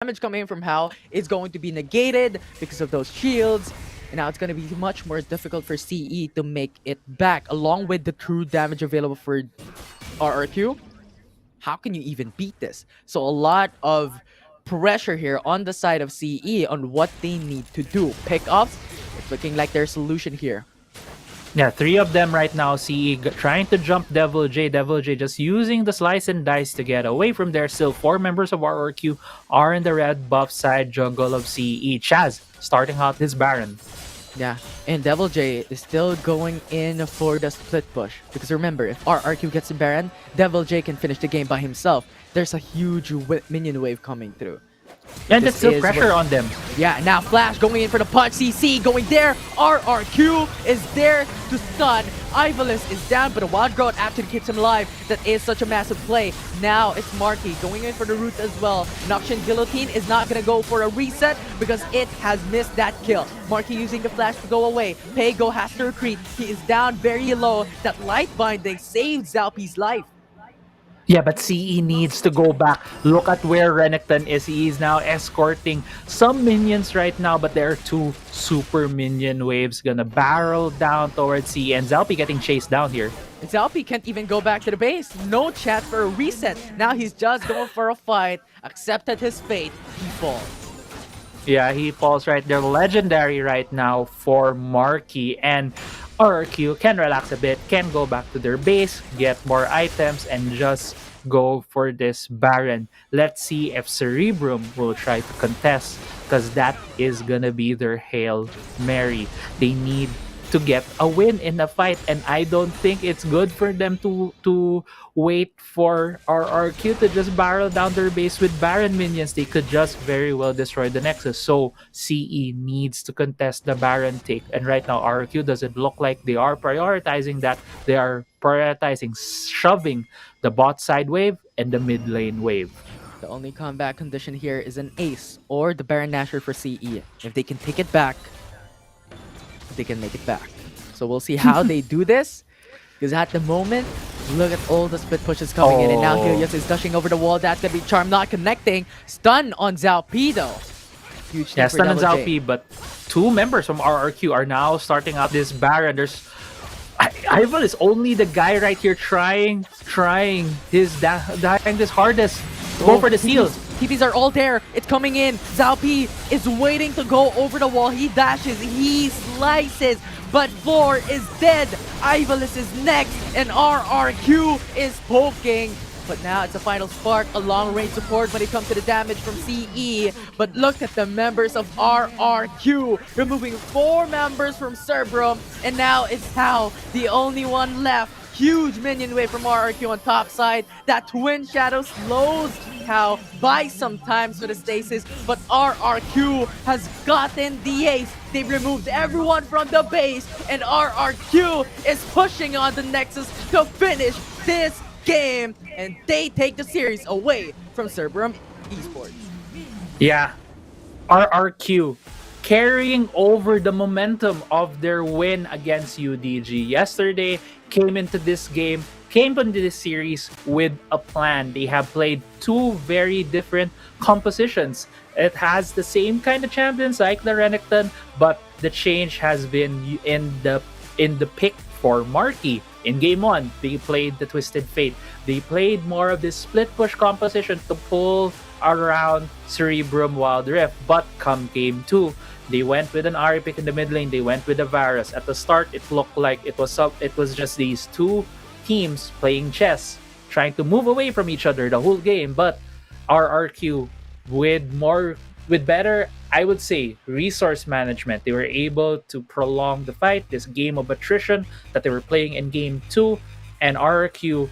damage coming in from Hao is going to be negated because of those shields. And now it's going to be much more difficult for CE to make it back, along with the true damage available for RRQ. How can you even beat this? So a lot of pressure here on the side of CE on what they need to do. Pickups, it's looking like their solution here. Yeah, three of them right now. CE trying to jump Devil J. Devil J just using the slice and dice to get away from there. Still, four members of RRQ are in the red buff side jungle of CE. Chaz starting out this Baron. Yeah, and Devil J is still going in for the split push. Because remember, if RRQ gets the Baron, Devil J can finish the game by himself. There's a huge minion wave coming through. And it's still pressure on them. Yeah, now Flash going in for the punch. CC going there. RRQ is there to stun. Ivalice is down, but a Wild Growth actually keeps him alive. That is such a massive play. Now it's Marky going in for the root as well. Noxian Guillotine is not going to go for a reset because it has missed that kill. Marky using the Flash to go away. Paygo has to retreat. He is down very low. That light binding saved Zalpi's life. Yeah, but CE needs to go back. Look at where Renekton is. He is now escorting some minions right now, but there are two super minion waves gonna barrel down towards CE, and Zalpi getting chased down here. Zalpi can't even go back to the base. No chance for a reset. Now he's just going for a fight. Accepted his fate. He falls. Yeah, he falls right there. Legendary right now for Marky, and RRQ can relax a bit, can go back to their base, get more items, and just go for this Baron. Let's see if Cerebrum will try to contest, because that is gonna be their Hail Mary. They need to get a win in the fight, and I don't think it's good for them to wait for RRQ to just barrel down their base with Baron minions. They could just very well destroy the Nexus. So CE needs to contest the Baron take, and right now RRQ doesn't look like they are prioritizing that. They are prioritizing shoving the bot side wave and the mid lane wave. The only comeback condition here is an ace or the Baron Nashor for CE. If they can take it back, they can make it back. So we'll see how they do this. Because at the moment, look at all the split pushes coming in. And now Helios is dashing over the wall. That's going to be Charm not connecting. Stun on Zalpido. Huge Yeah, for stun on Devil Zalpi, but two members from RRQ are now starting out this Baron. There's Ivan is only the guy right here trying his dying his hardest. Go for the steals. TPs are all there. It's coming in. Zalpi is waiting to go over the wall. He dashes. He slices. But 4 is dead. Ivalice is next. And RRQ is poking. But now it's a final spark, a long-range support when it comes to the damage from CE. But look at the members of RRQ, removing 4 members from Cerebrum. And now it's Hao, the only one left. Huge minion wave from RRQ on top side. That Twin Shadow slows Hao by some times for the stasis, but RRQ has gotten the ace. They've removed everyone from the base, and RRQ is pushing on the Nexus to finish this game, and they take the series away from Cerebrum Esports. Yeah, RRQ carrying over the momentum of their win against UDG yesterday, came into this series with a plan. They have played 2 very different compositions. It has the same kind of champions like the Renekton, but the change has been in the pick for Marky. In game 1, they played the Twisted Fate. They played more of this split push composition to pull around Cerebrum Wildrift. But come game 2, they went with an Ahri pick in the mid lane. They went with a Varus. At the start, it looked like it was just these 2 teams playing chess, trying to move away from each other the whole game. But RRQ with better, I would say, resource management, they were able to prolong the fight, this game of attrition that they were playing in game 2, and RRQ,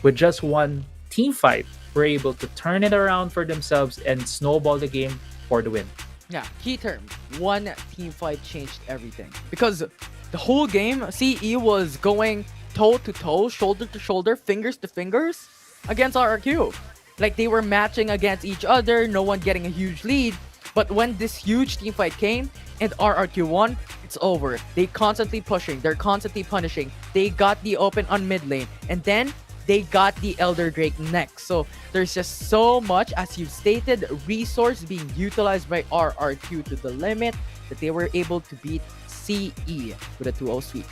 with just one team fight, were able to turn it around for themselves and snowball the game for the win. Yeah, key term. One team fight changed everything. Because the whole game, CE was going toe to toe, shoulder to shoulder, fingers to fingers against RRQ. Like they were matching against each other, no one getting a huge lead. But when this huge team fight came and RRQ won, it's over. They constantly pushing, they're constantly punishing. They got the open on mid lane. And then they got the Elder Drake next. So there's just so much, as you've stated, resource being utilized by RRQ to the limit that they were able to beat CE with a 2-0 sweep.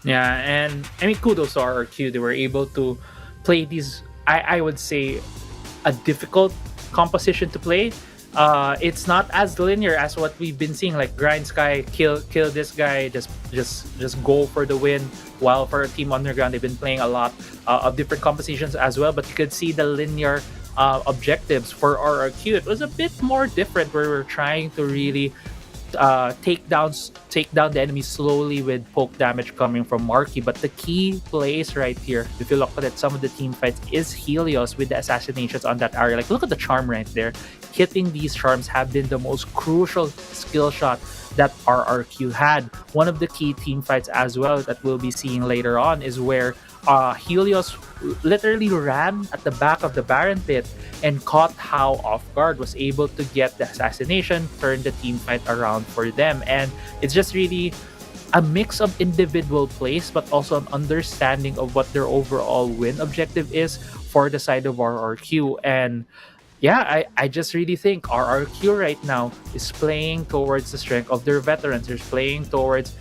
Yeah, and I mean, kudos to RRQ. They were able to play these, I would say, a difficult composition to play. It's not as linear as what we've been seeing, like Grindsky kill this guy, just go for the win. While for Team Underground, they've been playing a lot of different compositions as well. But you could see the linear objectives for RRQ. It was a bit more different, where we're trying to really take down the enemy slowly with poke damage coming from Marky. But the key plays right here, if you look at it, some of the team fights, is Helios with the assassinations on that area. Like, look at the charm right there. Hitting these charms have been the most crucial skill shot that RRQ had. One of the key team fights as well that we'll be seeing later on is where Helios literally ran at the back of the Baron pit and caught How off guard, was able to get the assassination, turn the team fight around for them. And it's just really a mix of individual plays, but also an understanding of what their overall win objective is for the side of RRQ. And yeah, I just really think RRQ right now is playing towards the strength of their veterans. They're playing towards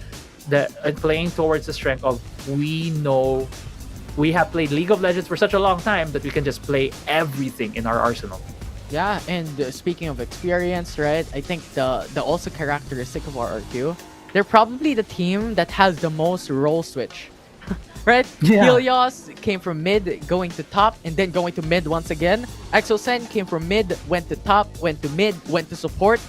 the strength of, we know we have played League of Legends for such a long time that we can just play everything in our arsenal. Yeah, and speaking of experience, right? I think the also characteristic of RRQ, they're probably the team that has the most role switch. Right? Yeah. Helios came from mid, going to top, and then going to mid once again. Exosen came from mid, went to top, went to mid, went to support.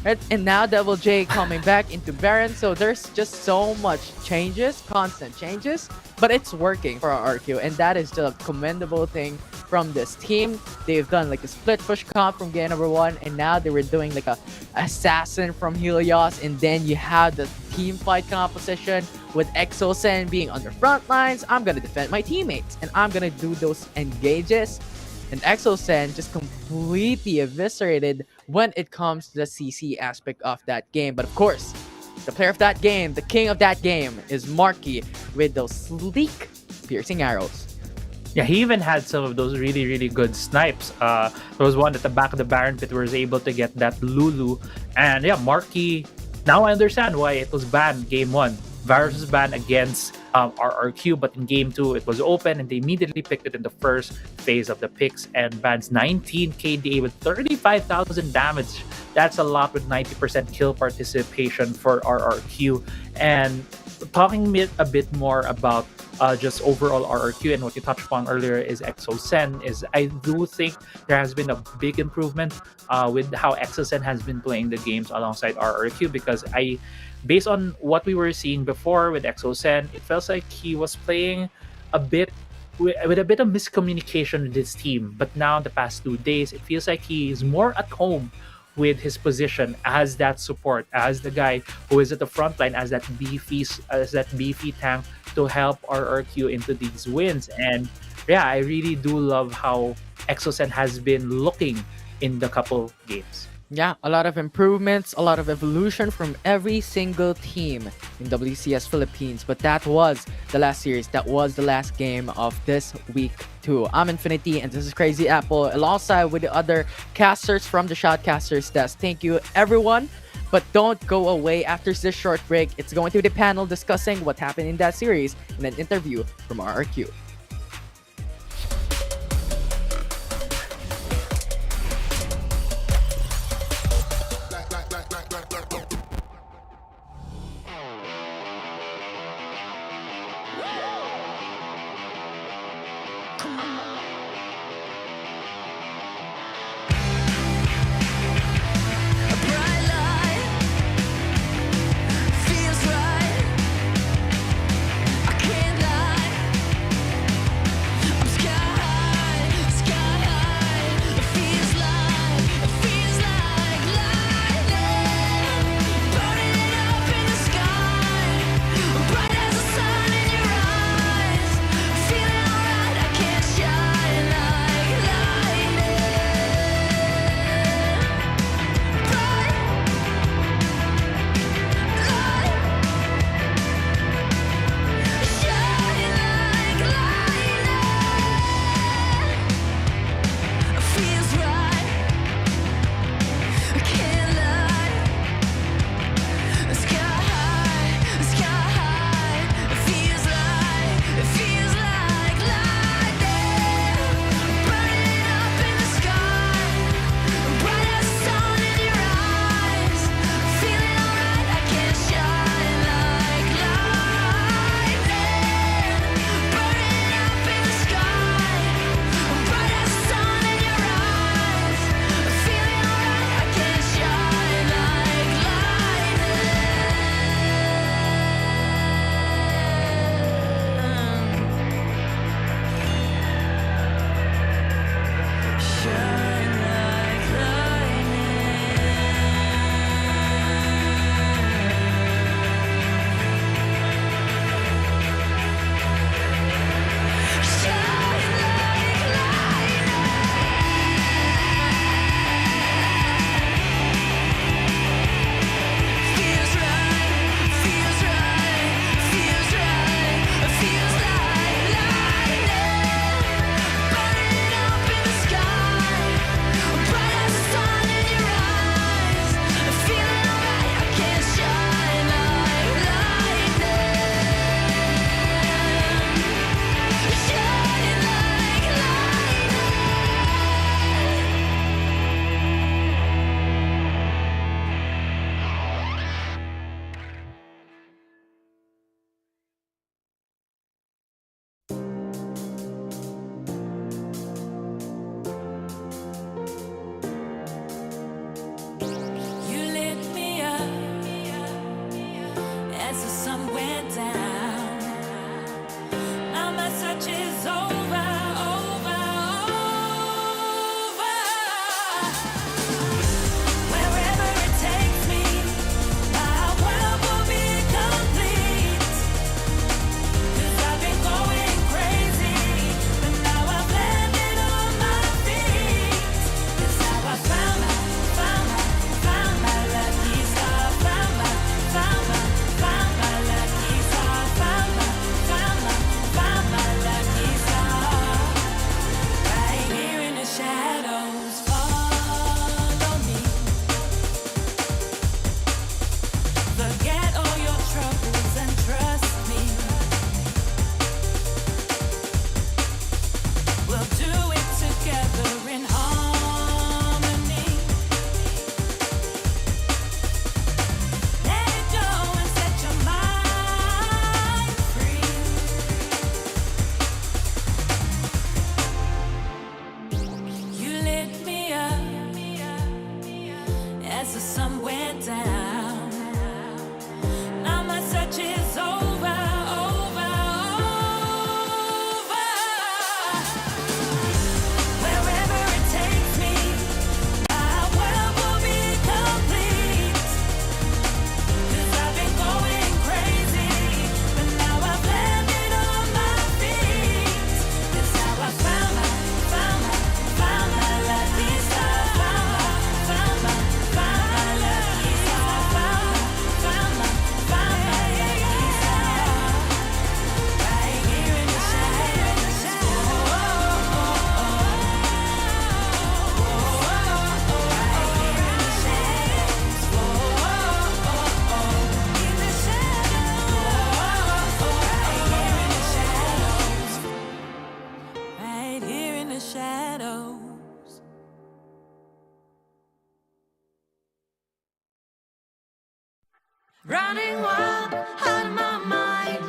Right? And now Devil J coming back into Baron. So there's just so much changes, constant changes, but it's working for RRQ, and that is just a commendable thing from this team. They've done like a split push comp from game number 1, and now they were doing like a assassin from Helios, and then you have the team fight composition with Exosen being on the front lines. I'm gonna defend my teammates, and I'm gonna do those engages. And Exosen just completely eviscerated when it comes to the CC aspect of that game. But of course, the player of that game, the king of that game, is Marky with those sleek piercing arrows. Yeah, he even had some of those really, really good snipes. There was one at the back of the Baron pit where he was able to get that Lulu. And yeah, Marky, now I understand why it was banned game 1. Varus was banned against RRQ, but in game 2 it was open, and they immediately picked it in the first phase of the picks and bans 19 KDA with 35,000 damage. That's a lot with 90% kill participation for RRQ. And talking a bit more about just overall RRQ, and what you touched upon earlier is Exosen, is I do think there has been a big improvement with how Exosen has been playing the games alongside RRQ, because based on what we were seeing before with Exosen, it feels like he was playing a bit with a bit of miscommunication with his team. But now, the past 2 days, it feels like he is more at home with his position as that support, as the guy who is at the front line, as that beefy tank to help RRQ into these wins. And yeah, I really do love how Exosen has been looking in the couple games. Yeah, a lot of improvements, a lot of evolution from every single team in WCS Philippines. But that was the last series. That was the last game of this week 2. I'm Infinity, and this is Crazy Apple, alongside with the other casters from the Shoutcasters desk. Thank you, everyone. But don't go away after this short break. It's going to be the panel discussing what happened in that series and an interview from RRQ. as the sun went down. Now my search is over, over, over. Wherever it takes me, my world will be complete. 'Cause I've been going crazy, but now I've landed on my feet. That's how I found my lucky star. Found my lucky star. Found my lucky star. Right here in the shadows. Right here in the shadows. In the shadows. Right here in the shadows. Running wild out of my mind.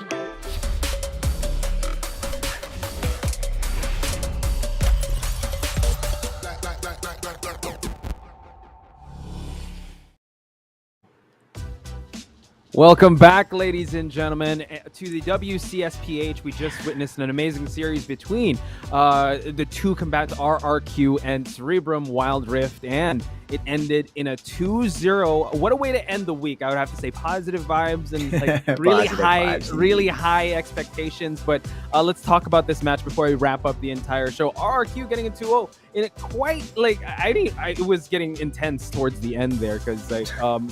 Welcome back, ladies and gentlemen, to the WCSPH. We just witnessed an amazing series between the two combatants, RRQ and Cerebrum Wildrift, and it ended in a 2-0. What a way to end the week. I would have to say positive vibes and like really high expectations. But let's talk about this match before we wrap up the entire show. RRQ getting a 2-0. And it quite like it was getting intense towards the end there because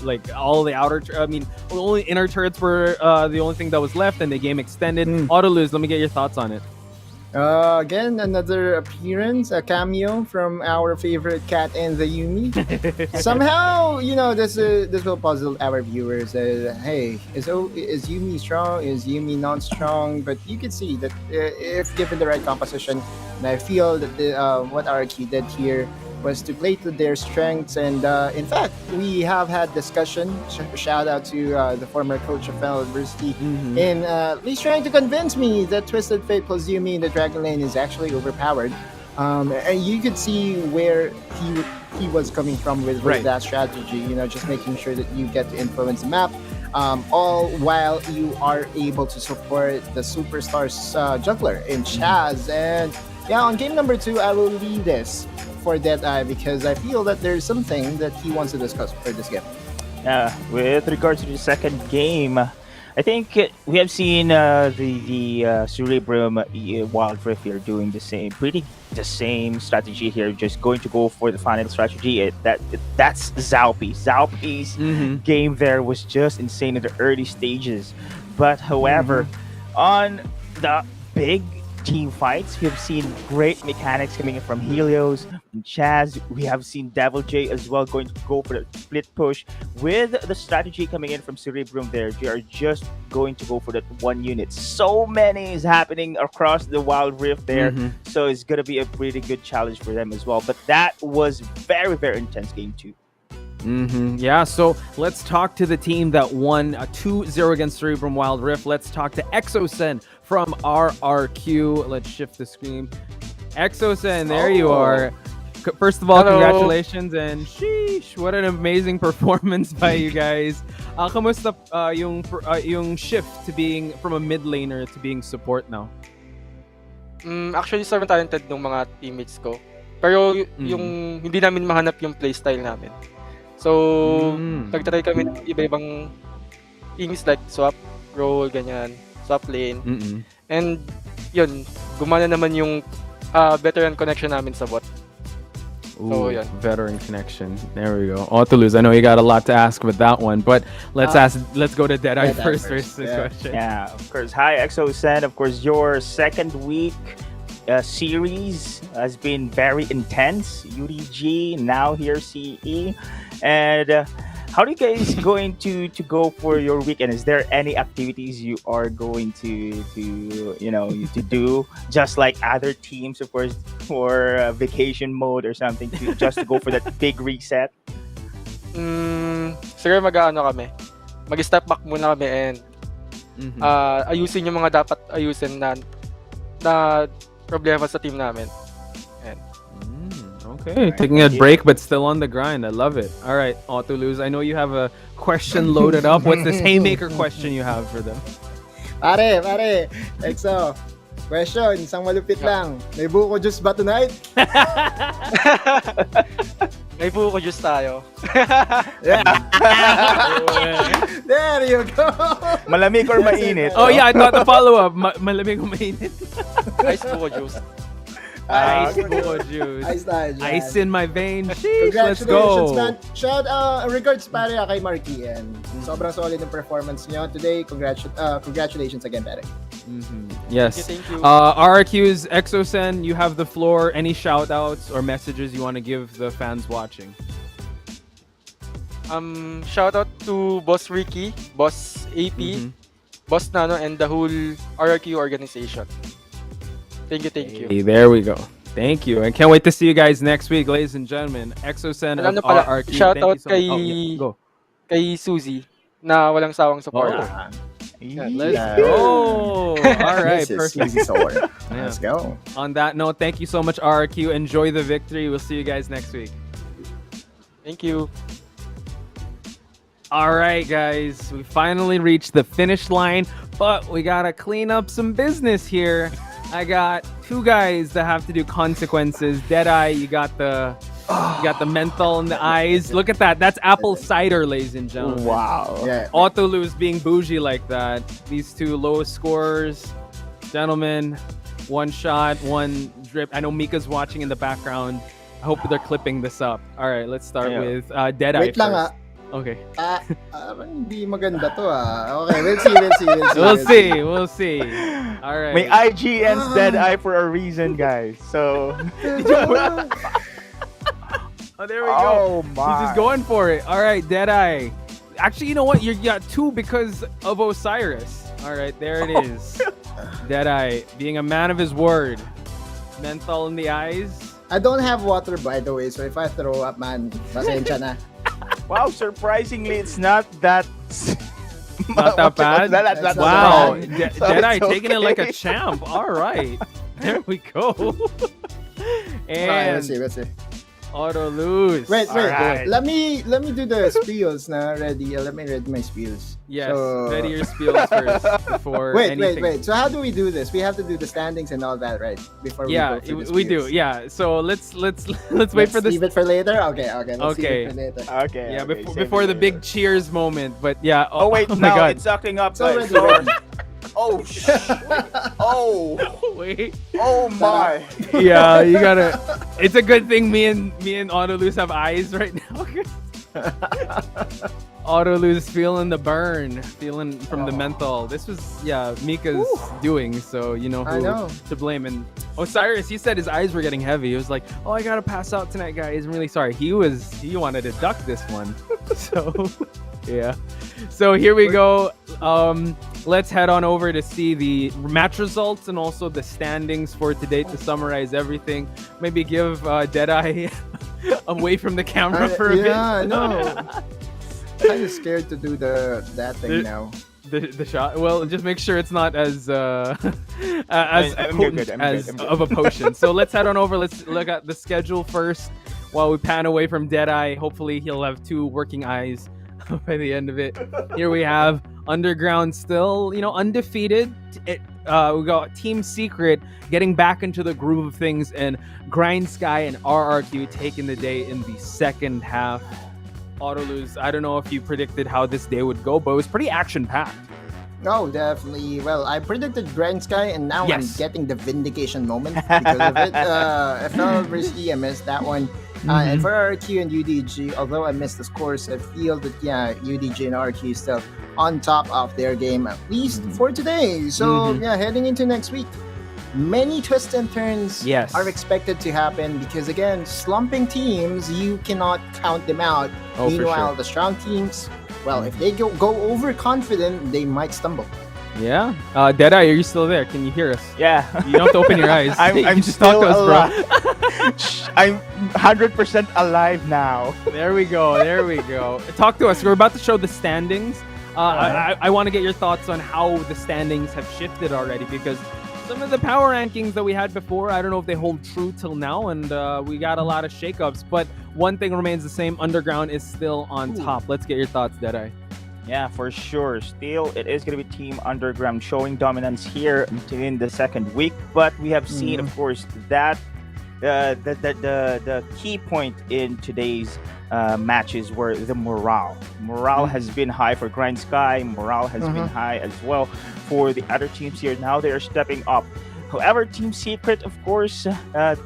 like all the outer, only inner turrets were the only thing that was left, and the game extended. Autoluz, let me get your thoughts on it. Again, another appearance, a cameo from our favorite cat and the Yumi. Somehow, this will puzzle our viewers. Hey, is Yumi strong? Is Yumi not strong? But you can see that if given the right composition, and I feel that what RRQ did here was to play to their strengths. And in fact, we have had discussion. Shout out to the former coach of Fennel, Grindsky, in at least trying to convince me that Twisted Fate plus Yumi in the Dragon Lane is actually overpowered. And you could see where he was coming from with that strategy. Just making sure that you get to influence the map, all while you are able to support the superstars juggler in Chaz. And yeah, on game number 2, I will leave this for Deadeye because I feel that there's something that he wants to discuss for this game. With regards to the second game, I think we have seen the Cerebrum Wildrift here doing the same strategy here, just going to go for the final strategy. That's Zalpi. Zalpi's game there was just insane in the early stages. But however, on the big team fights, we have seen great mechanics coming in from Helios, from Chaz. We have seen Devil J as well going to go for the split push. With the strategy coming in from Cerebrum there, they are just going to go for that one unit. So many is happening across the Wild Rift there, so it's going to be a pretty good challenge for them as well. But that was very, very intense game 2. Yeah, so let's talk to the team that won a 2-0 against Cerebrum Wild Rift. Let's talk to Exosen from RRQ. Let's shift the screen. Exosen, there you are. First of all, congratulations, and sheesh, what an amazing performance by you guys. Kamusta yung shift to being from a mid laner to being support now? Actually, sobrang talented ng mga teammates ko. Pero yung hindi namin mahanap yung playstyle namin. So, nagtry kami ng iba-ibang things like swap role, ganyan, swap lane. And yun, gumana naman yung veteran connection namin sa bot. Ooh, so, veteran connection. There we go. Autoluz, I know you got a lot to ask with that one, but let's go to Deadeye first. Question. Yeah, of course. Hi, Exosen. Of course, your second week series has been very intense. UDG, now here CE. And how are you guys going to go for your weekend? Is there any activities you are going to do, just like other teams, of course, for vacation mode or something, just to go for that big reset? Siguro mag-step back muna kami and ayusin yung mga dapat ayusin na problema sa team namin. Okay, taking a break but still on the grind. I love it. All right, Autoluz, I know you have a question loaded up. What's this haymaker question you have for them? Pare, Exo. Question, isang malupit lang. May buko juice ba tonight? May buko juice tayo. There you go. Malamig or mainit? Oh yeah, I thought the follow-up. Malamig o mainit? Ice buko juice. Ice buko juice. Ice tayo dyan. Ice in my veins. Sheesh, let's Congratulations, go. man. Regards pare kay Marky and sobrang solid ng performance niyo today. Congratulations again, pare. Yes. Thank you. RRQ's Exosen, you have the floor. Any shout outs or messages you want to give the fans watching? Shout out to Boss Ricky, Boss AP, Boss Nano, and the whole RRQ organization. Thank you. Hey, there we go. Thank you. And can't wait to see you guys next week, ladies and gentlemen. Exosen Ano of pala, RRQ. shout Thank out you so kay much. Oh, yeah, go. kay Suzy na walang sawang support. Let's go. All right, perfect. Let's go. On that note, thank you so much, RRQ. Enjoy the victory. We'll see you guys next week. Thank you. All right, guys. We finally reached the finish line, but we got to clean up some business here. I got two guys that have to do consequences. Deadeye, you got the menthol in the eyes. Look at that. That's apple cider, ladies and gentlemen. Wow. Yeah. Autoluz being bougie like that. These two lowest scorers. Gentlemen, one shot, one drip. I know Mika's watching in the background. I hope they're clipping this up. All right, let's start with Deadeye Wait lang first. Okay. Hindi maganda to Okay, We'll see. All right. My IG ends Deadeye for a reason, guys. So. Oh, there we go. Oh my. He's just going for it. All right, Deadeye. Actually, you know what? You got two because of Osiris. All right, there it is. Deadeye being a man of his word. Menthol in the eyes. I don't have water, by the way, so if I throw up, man, pasensya na. Wow, surprisingly, it's not that. Not that bad. That's Wow, not bad. So Deadeye it's taking it like a okay. champ. All right, there we go. Let's And see. Autoluz. Wait. Alright. Let me do the spiels na ready. Let me read my spiels. Yes, So- ready your spiels first before Wait. anything. So how do we do this? We have to do the standings and all that, right? Before Yeah, we go through the we do. spiels. Yeah. So let's wait Let's for this. leave it for later. Okay. Let's Okay. leave it for later. Okay. Yeah, okay, before the same big here. cheers moment. But yeah. Oh wait, my now God. it's sucking up. It's already guys. ready. Oh sh- Oh. Wait. Oh my. Yeah, you gotta. It's a good thing me and Autoluz have eyes right now. Autoluz feeling the burn, feeling from the menthol. This was Mika's doing, so you know I who know. to blame. And Osiris, he said his eyes were getting heavy. He was like, "Oh, I gotta pass out tonight, guys. I'm really sorry." He wanted to duck this one. So yeah. So here we go. Let's head on over to see the match results and also the standings for today to summarize everything. Maybe give Deadeye away from the camera for a bit. Yeah, I know. Kind of scared to do that thing now. The shot. Well, just make sure it's not as I'm potent good. as of a potion. So let's head on over. Let's look at the schedule first while we pan away from Deadeye. Hopefully he'll have two working eyes by the end of it. Here we have Underground still, undefeated. We got Team Secret getting back into the groove of things, and Grindsky and RRQ taking the day in the second half. Autoluz, I don't know if you predicted how this day would go, but it was pretty action-packed. No, definitely. Well, I predicted Grindsky, and now Yes. I'm getting the vindication moment because of it. FL versus I missed that one. And for RQ and UDG, although I missed the scores, I feel that UDG and RQ is still on top of their game, at least for today. So heading into next week, many twists and turns Yes. are expected to happen because again, slumping teams, you cannot count them out. Oh, for Meanwhile, sure. the strong teams, well, if they go overconfident, they might stumble. Yeah. Deadeye, are you still there? Can you hear us? Yeah. You don't have to open your eyes. I'm You just still talk to us, bro. alive. I'm 100% alive now. There we go. Talk to us. We're about to show the standings. I want to get your thoughts on how the standings have shifted already, because some of the power rankings that we had before, I don't know if they hold true till now, and we got a lot of shakeups. But one thing remains the same: Underground is still on top. Let's get your thoughts, Deadeye. Yeah, for sure. Still, it is going to be Team Underground showing dominance here in the second week. But we have seen, of course, that the key point in today's matches were the morale. Morale has been high for Grindsky. Morale has been high as well for the other teams here. Now they are stepping up. However, Team Secret, of course,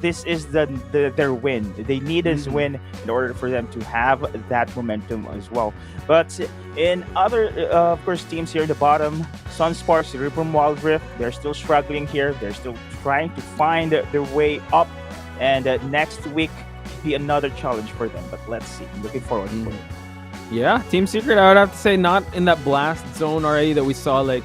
this is their win. They need this win in order for them to have that momentum as well. But in other, of course, teams here at the bottom, Sunsparks, Cerebrum, Wildrift, they're still struggling here. They're still trying to find their way up. And next week be another challenge for them. But let's see. I'm looking forward to it. Yeah, Team Secret, I would have to say, not in that blast zone already that we saw, like,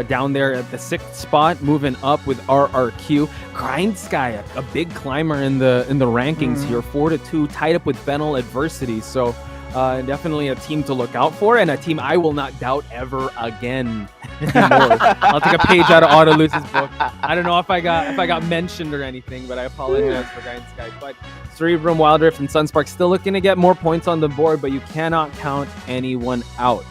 down there at the 6th spot, moving up with RRQ. Grindsky, a big climber in the rankings here, 4-2, tied up with Fennel Adversity. So definitely a team to look out for, and a team I will not doubt ever again anymore. I'll take a page out of Autoluse's book. I don't know if I got mentioned or anything, but I apologize for Grindsky. But Cerebrum, Wildrift, and Sunsparks still looking to get more points on the board, but you cannot count anyone out.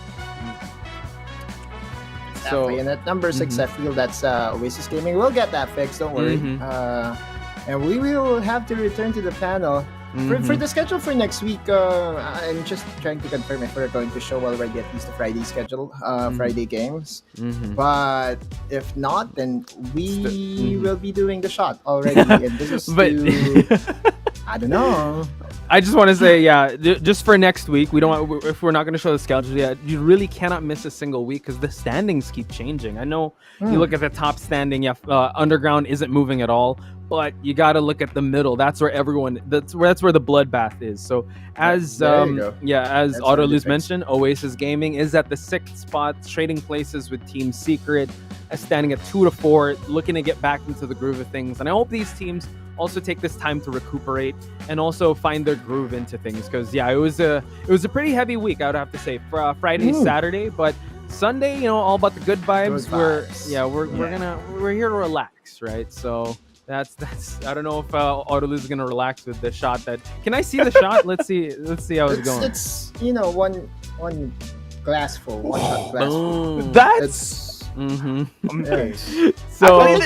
So, and at number 6, I feel that's Oasis Gaming. We'll get that fixed, don't worry. And we will have to return to the panel. For the schedule for next week, I'm just trying to confirm if we're going to show already at least the Friday schedule, Friday games. But if not, then we will be doing the shot already. And this is I don't know. I just want to say, yeah, just for next week, we don't want, if we're not going to show the schedule yet, you really cannot miss a single week because the standings keep changing. I know you look at the top standing, Underground isn't moving at all, but you got to look at the middle. That's where that's where the bloodbath is. So as Autoluz mentioned, Oasis Gaming is at the 6th spot, trading places with Team Secret, standing at 2-4, looking to get back into the groove of things. And I hope these teams also take this time to recuperate and also find their groove into things, because it was a pretty heavy week, I would have to say, for Friday, Saturday, but Sunday, all about the good vibes. We're here to relax, right? So that's I don't know if Autoluz is gonna relax with the shot. Can I see the shot? Let's see how it's going. It's one glass full, one shot glass full. That's so.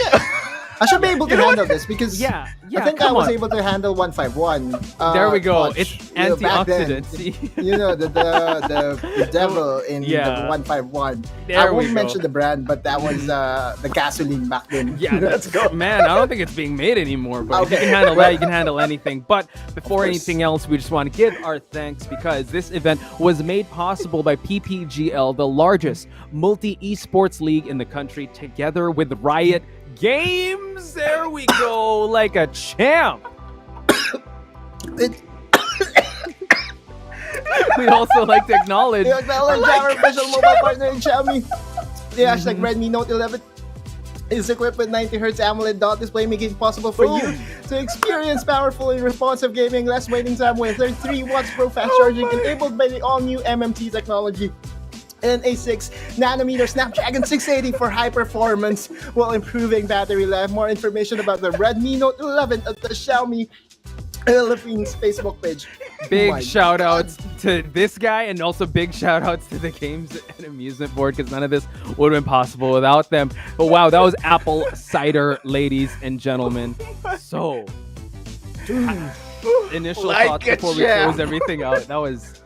I should be able to handle this because I think I was able to handle 151. There we go. But, it's antioxidants. The devil in the 151. I won't mention the brand, but that was the gasoline back then. Yeah, let's go, man. I don't think it's being made anymore, but if you can handle that, you can handle anything. But before anything else, we just want to give our thanks because this event was made possible by PPGL, the largest multi-esports league in the country, together with Riot Games. There we go, like a champ. We'd also like to acknowledge our official mobile partner in Xiaomi. The hashtag Redmi Note 11 is equipped with 90Hz AMOLED dot display, making it possible for you to experience powerful and responsive gaming, less waiting time with 33 watts pro fast charging, enabled by the all-new MMT technology. And a 6nm Snapdragon 680 for high performance while improving battery life. More information about the Redmi Note 11 at the Xiaomi Philippines Facebook page. Big shout outs to this guy, and also big shout outs to the Games and Amusement Board, because none of this would have been possible without them. But wow, that was apple cider, ladies and gentlemen. So, initial thoughts before we close everything out. That was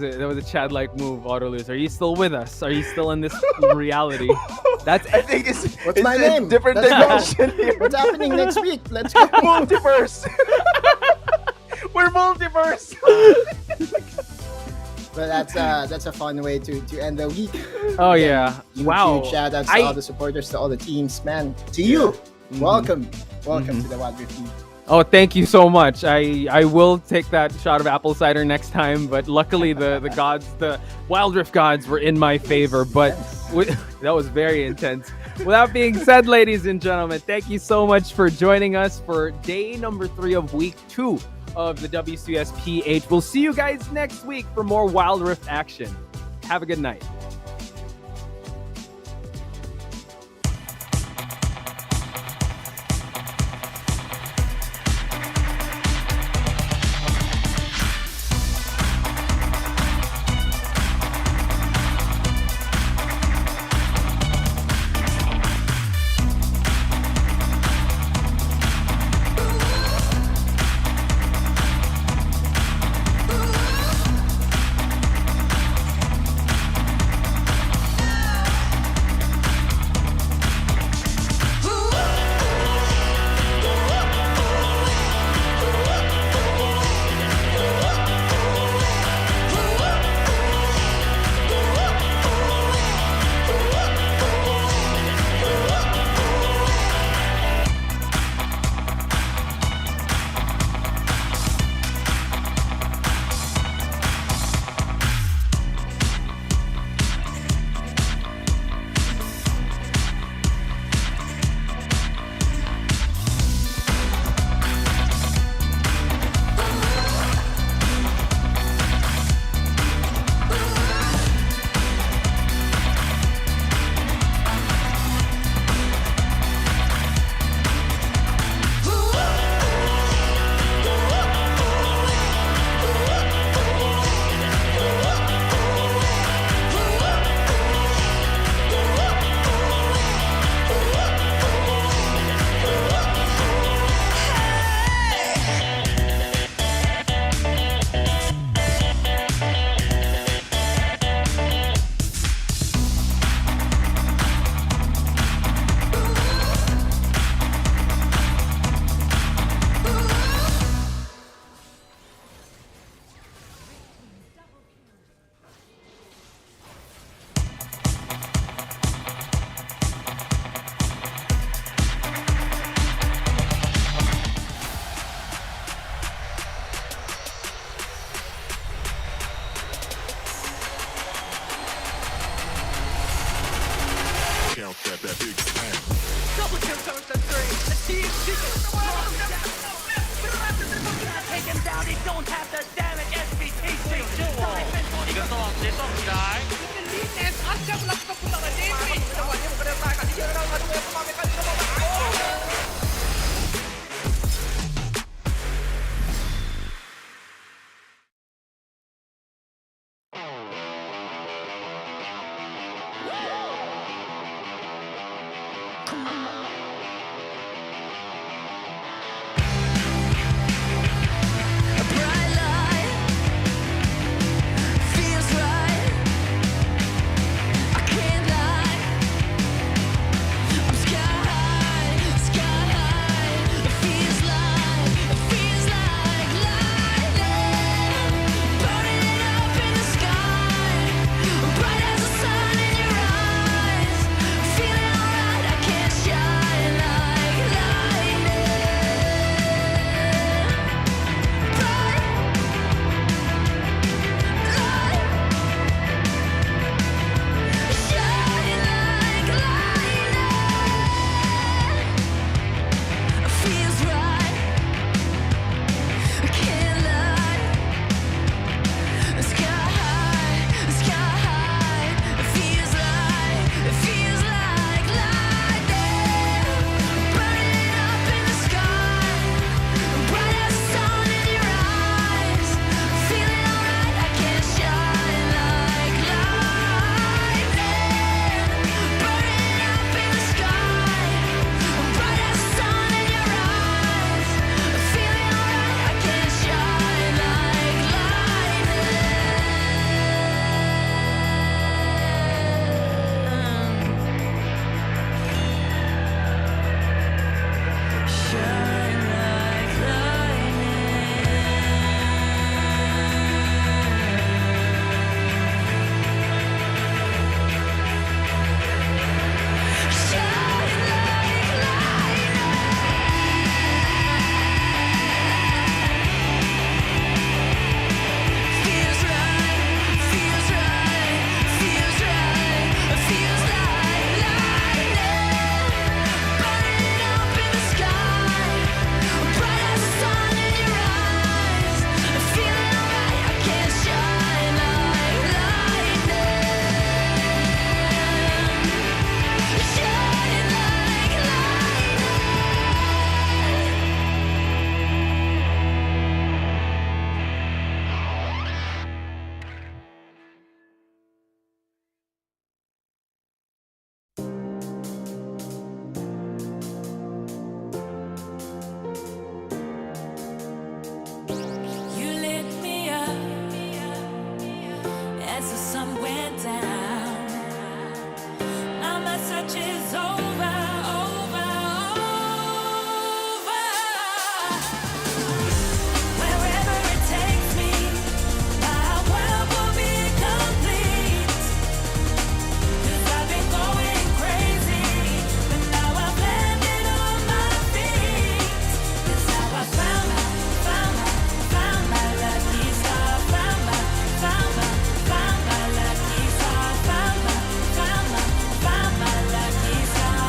a Chad-like move, Autoluz. Are you still with us? Are you still in this reality? I think it's what's my name? Different dimension here. What's happening next week? Let's go. Multiverse. We're multiverse. But that's a fun way to end the week. Oh yeah! Wow! Huge shout outs to all the supporters, to all the teams, man. To you, welcome to the Wildrift team. Oh, thank you so much. I will take that shot of apple cider next time, but luckily the Wildrift gods were in my favor. But that was very intense. With that being said, ladies and gentlemen, thank you so much for joining us for day number 3 of week 2 of the WCS PH. We'll see you guys next week for more Wildrift action. Have a good night. bright light feels right. I can't lie. I'm sky high. It feels like lightning, burning up in the sky, bright as the sun in your eyes. Feeling alright. I can't shine like lightning. Bright light, shine like lightning. Feels right. I can't lie. Sky high. It feels like lightning, burning up in the sky, bright as the sun in your eyes. Feeling alright. I can't shine like lightning, burning up in the sky, bright as the sun in your eyes. Feeling alright. I can't shine like lightning. Shine like lightning. Shine like lightning. Feels right. Feels like lightning, burning up in the sky, bright as the sun in your eyes. Feeling alright. I can't shine like lightning. Shine like You lit me up as the sun went down. Now my search is over. Wherever it takes me, my world will be complete. 'Cause I've been going crazy, but now I've landed on my feet. 'Cause now I found my lucky star. Found my lucky star. Found my lucky star.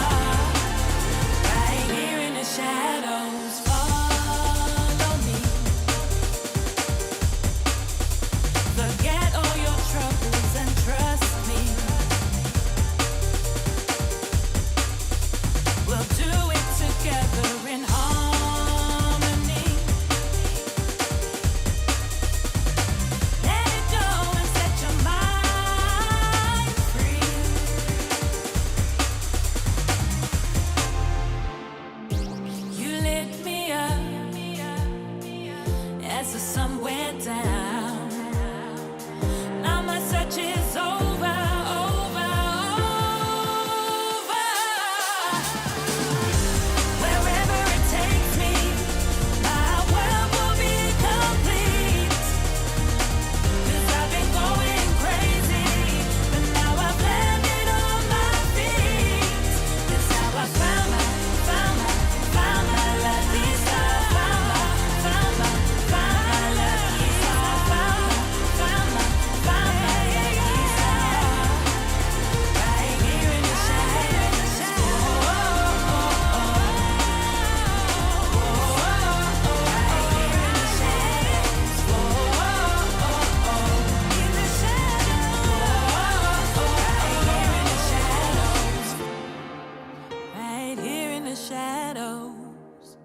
shadows.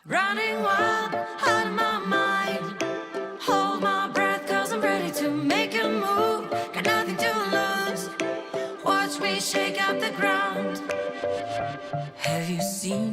Running wild out of my mind. Hold my breath, cause I'm ready to make a move. Got nothing to lose. Watch me shake up the ground. Have you seen